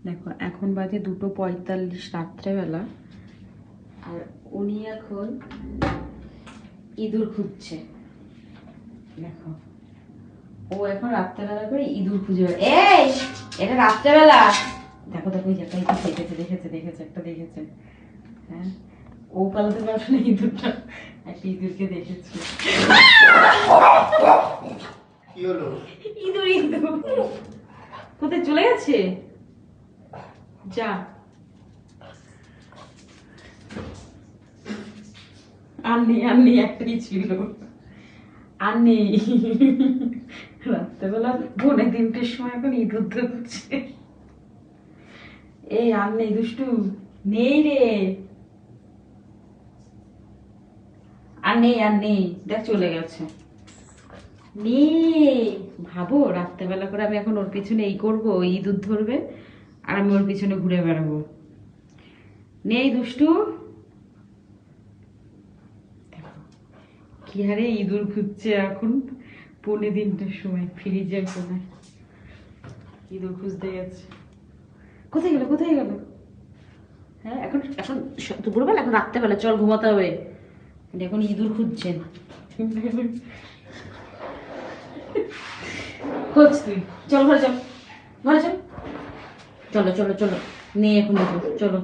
দেখো এখন বাজে 2:45 রাত্রেবেলা, আর উনি এখন ইঁদুর খুঁজছে। দেখো ও এখন রাত্রেবেলা করে ইঁদুর খুঁজে এই এটা রাত্রেবেলা। দেখো দেখো একটা দেখেছে দেখেছে দেখেছে একটা দেখেছে। হ্যাঁ ও পালাতে পারবে না, ইঁদুরটা একটা ইঁদুরকে দেখেছে। কি হলো? ইঁদুর ইঁদুর কোথায় চলে গেছে? যা আর নেই একটাই ছিল, আর নেই। রাত্রেবেলা 2:45 সময় এখন ইঁদুর ধরছে। এই আর নেই দুষ্টু, নেই রে, আর নেই দেখ চলে গেছে। নেই, ভাবো রাত্রেবেলা করে আমি এখন ওর পিছনে এই করবো, ইঁদুর ধরবে আর আমি ওর পিছনে ঘুরে বেড়াবো। নেই দুষ্টু, কি হারে ইঁদুর খুঁজছে এখন 2:45 সময় ফ্রিজের কোনায় ইঁদুর খুঁজতে গেছে। কোথায় গেল কোথায় গেল? হ্যাঁ এখন এখন দুপুরবেলা, এখন রাত্রেবেলা, চল ঘুমাতে হবে, এখন ইঁদুর খুঁজছেন। খোঁজ তুই, চল ঘরে চল, ঘরে চল, চলো চলো চলো, নেই এখন ইঁদুর, চলো।